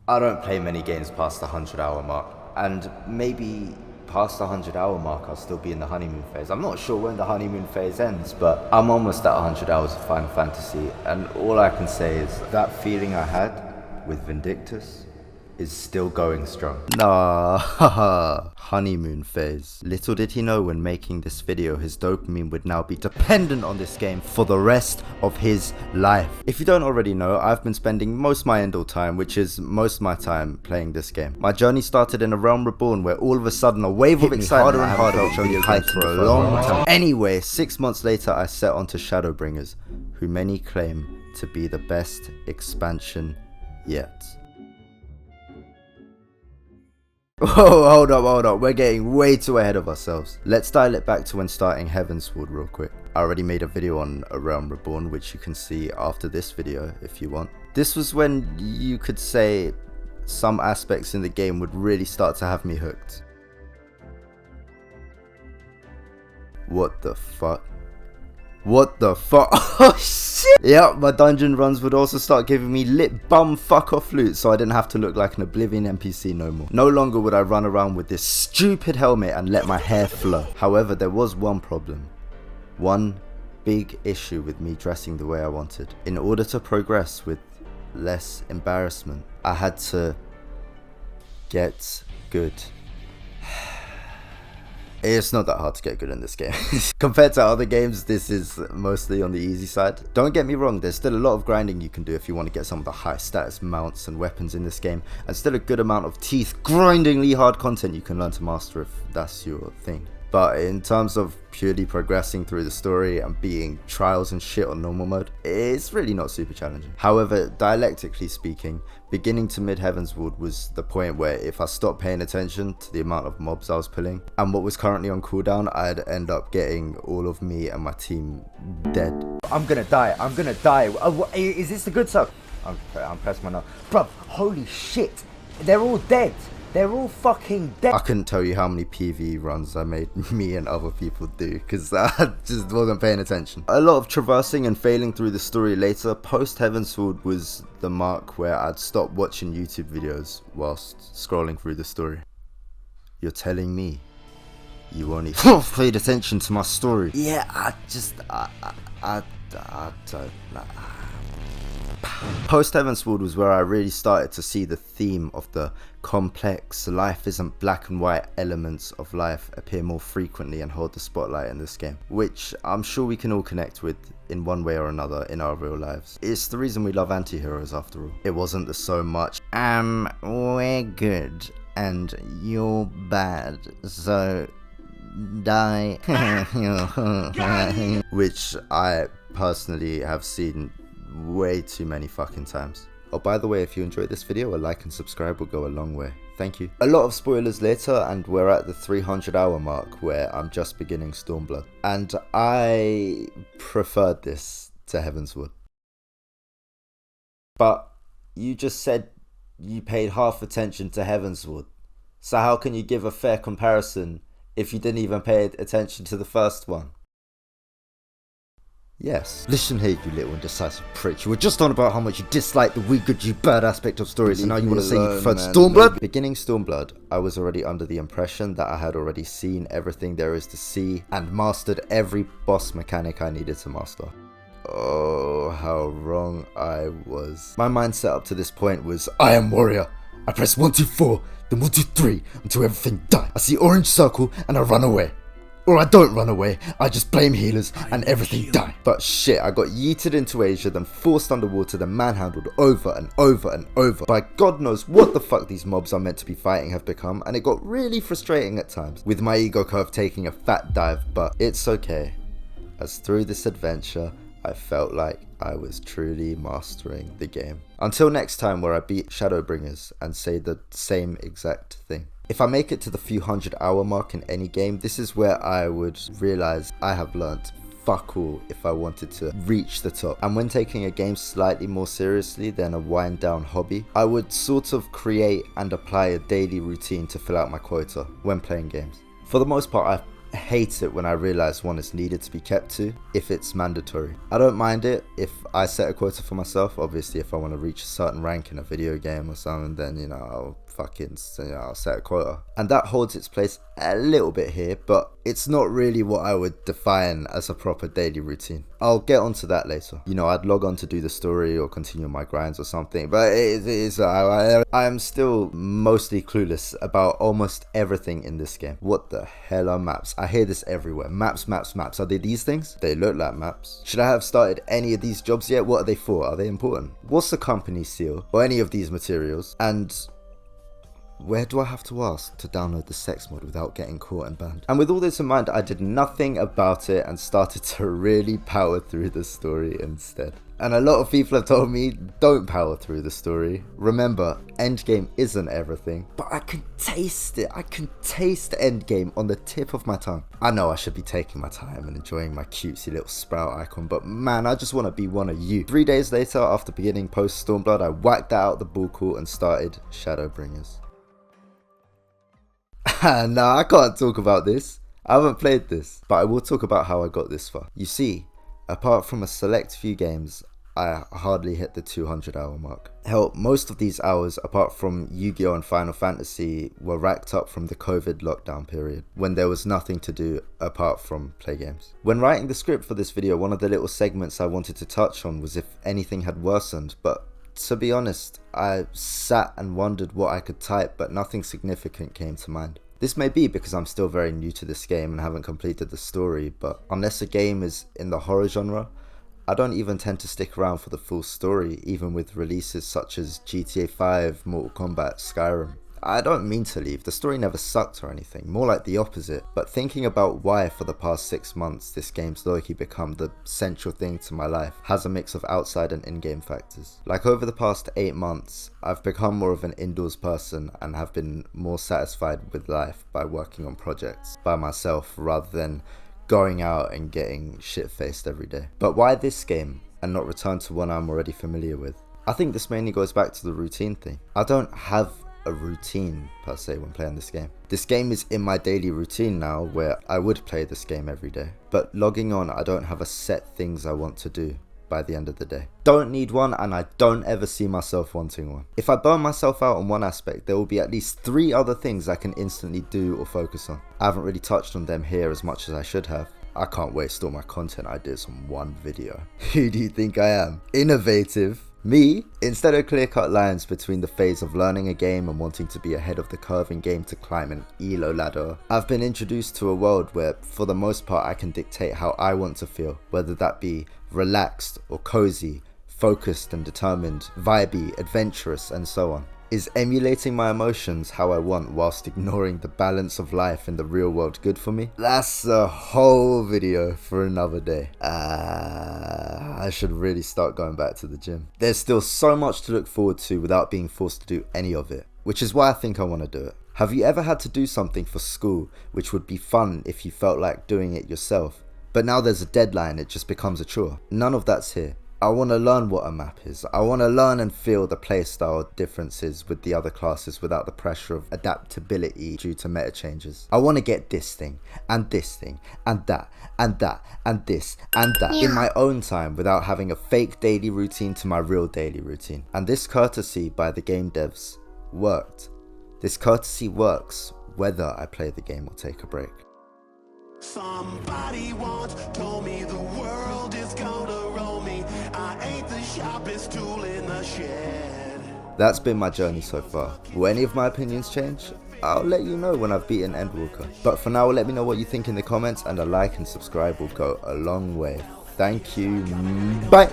I don't play many games past the 100-hour mark, and maybe past the 100-hour mark I'll still be in the honeymoon phase. I'm not sure when the honeymoon phase ends, but I'm almost at 100 hours of Final Fantasy, and all I can say is that feeling I had with Vindictus is still going strong. Nah, haha, honeymoon phase. Little did he know when making this video his dopamine would now be dependent on this game for the rest of his life. If you don't already know, I've been spending most of my idle time, which is most of my time, playing this game. My journey started in A Realm Reborn, where all of a sudden a wave of excitement harder and harder, which only hiked for a long time. Anyway, 6 months later I set onto Shadowbringers, who many claim to be the best expansion yet. Whoa, hold up, we're getting way too ahead of ourselves. Let's dial it back to when starting Heavensward real quick. I already made a video on A Realm Reborn, which you can see after this video if you want. This was when you could say some aspects in the game would really start to have me hooked. What the fuck? What the fuck? Oh shit! Yep, my dungeon runs would also start giving me lit bum fuck off loot, so I didn't have to look like an Oblivion NPC no more. No longer would I run around with this stupid helmet and let my hair flow. However, there was one problem. One big issue with me dressing the way I wanted. In order to progress with less embarrassment, I had to get good. It's not that hard to get good in this game. Compared to other games, this is mostly on the easy side. Don't get me wrong, there's still a lot of grinding you can do if you want to get some of the high status mounts and weapons in this game, and still a good amount of teeth grindingly hard content you can learn to master if that's your thing. But in terms of purely progressing through the story and beating trials and shit on normal mode, it's really not super challenging. However, dialectically speaking, beginning to mid Heavensward was the point where if I stopped paying attention to the amount of mobs I was pulling and what was currently on cooldown, I'd end up getting all of me and my team dead. I'm gonna die. Is this the good stuff? I'm pressing my nose. Bruv, holy shit. They're all dead. They're all fucking dead. I couldn't tell you how many PvE runs I made me and other people do because I just wasn't paying attention. A lot of traversing and failing through the story later. Post Heavensward was the mark where I'd stop watching YouTube videos whilst scrolling through the story. You're telling me you only paid attention to my story? Yeah, I don't know. Post Heavensward was where I really started to see the theme of the complex, life isn't black and white elements of life appear more frequently and hold the spotlight in this game, which I'm sure we can all connect with in one way or another in our real lives. It's the reason we love anti-heroes after all. It wasn't the so much, we're good and you're bad, so die, which I personally have seen way too many fucking times. Oh, by the way, if you enjoyed this video, a like and subscribe will go a long way. Thank you. A lot of spoilers later, and we're at the 300-hour mark where I'm just beginning Stormblood. And I preferred this to Heavensward. But you just said you paid half attention to Heavensward. So how can you give a fair comparison if you didn't even pay attention to the first one? Yes. Listen here, you little indecisive prick. You were just on about how much you dislike the we good you bad aspect of stories, and now you want to say you preferred Stormblood? Beginning Stormblood, I was already under the impression that I had already seen everything there is to see and mastered every boss mechanic I needed to master. Oh, how wrong I was. My mindset up to this point was, I am warrior. I press 1, 2, 4, then 1, 2, 3 until everything dies. I see orange circle and I run away. Or I don't run away, I just blame healers and everything die. But shit, I got yeeted into Asia, then forced underwater, then manhandled over and over and over. By God knows what the fuck these mobs I'm meant to be fighting have become, and it got really frustrating at times, with my ego curve taking a fat dive, but it's okay, as through this adventure, I felt like I was truly mastering the game. Until next time where I beat Shadowbringers and say the same exact thing. If I make it to the few 100-hour mark in any game, this is where I would realize I have learnt fuck all if I wanted to reach the top. And when taking a game slightly more seriously than a wind down hobby, I would sort of create and apply a daily routine to fill out my quota when playing games. For the most part, I've hate it when I realize one is needed to be kept to if it's mandatory. I don't mind it if I set a quota for myself. Obviously, if I want to reach a certain rank in a video game or something, then, you know, I'll I'll set a quota. And that holds its place a little bit here, but it's not really what I would define as a proper daily routine. I'll get onto that later. You know, I'd log on to do the story or continue my grinds or something, but I am still mostly clueless about almost everything in this game. What the hell are maps? I hear this everywhere. Maps, maps, maps. Are they these things? They look like maps. Should I have started any of these jobs yet? What are they for? Are they important? What's the company seal or any of these materials? And where do I have to ask to download the sex mod without getting caught and banned? And with all this in mind, I did nothing about it and started to really power through the story instead. And a lot of people have told me, don't power through the story. Remember, endgame isn't everything, but I can taste it. I can taste endgame on the tip of my tongue. I know I should be taking my time and enjoying my cutesy little sprout icon, but man, I just want to be one of you. 3 days later, after beginning post Stormblood, I whacked that out the ball court and started Shadowbringers. Nah, I can't talk about this. I haven't played this, but I will talk about how I got this far. You see, apart from a select few games, I hardly hit the 200-hour mark. Hell, most of these hours, apart from Yu-Gi-Oh! And Final Fantasy, were racked up from the COVID lockdown period, when there was nothing to do apart from play games. When writing the script for this video, one of the little segments I wanted to touch on was if anything had worsened, but to be honest, I sat and wondered what I could type, but nothing significant came to mind. This may be because I'm still very new to this game and haven't completed the story, but unless a game is in the horror genre, I don't even tend to stick around for the full story, even with releases such as GTA 5, Mortal Kombat, Skyrim. I don't mean to leave, the story never sucked or anything, more like the opposite, but thinking about why for the past 6 months this game's low-key become the central thing to my life has a mix of outside and in-game factors. Like over the past 8 months, I've become more of an indoors person and have been more satisfied with life by working on projects by myself rather than going out and getting shit-faced every day. But why this game and not return to one I'm already familiar with? I think this mainly goes back to the routine thing. I don't have a routine per se when playing this game. This game is in my daily routine now where I would play this game every day. But logging on, I don't have a set things I want to do by the end of the day. Don't need one, and I don't ever see myself wanting one. If I burn myself out on one aspect, there will be at least 3 other things I can instantly do or focus on. I haven't really touched on them here as much as I should have. I can't waste all my content ideas on one video. Who do you think I am? Innovative? Me? Instead of clear-cut lines between the phase of learning a game and wanting to be ahead of the curve in game to climb an elo ladder, I've been introduced to a world where, for the most part, I can dictate how I want to feel, whether that be relaxed or cozy, focused and determined, vibey, adventurous, and so on. Is emulating my emotions how I want whilst ignoring the balance of life in the real world good for me? That's a whole video for another day. I should really start going back to the gym. There's still so much to look forward to without being forced to do any of it, which is why I think I want to do it. Have you ever had to do something for school which would be fun if you felt like doing it yourself, but now there's a deadline, it just becomes a chore? None of that's here. I want to learn what a map is. I want to learn and feel the playstyle differences with the other classes without the pressure of adaptability due to meta changes. I want to get this thing, and this thing, and that, and that, and this, and that in my own time without having a fake daily routine to my real daily routine. And this courtesy by the game devs worked. This courtesy works whether I play the game or take a break. Somebody once told me the world is gonna roll me. I ain't the sharpest tool in the shed. That's been my journey so far. Will any of my opinions change? I'll let you know when I've beaten Endwalker. But for now, let me know what you think in the comments, and a like and subscribe will go a long way. Thank you. Bye.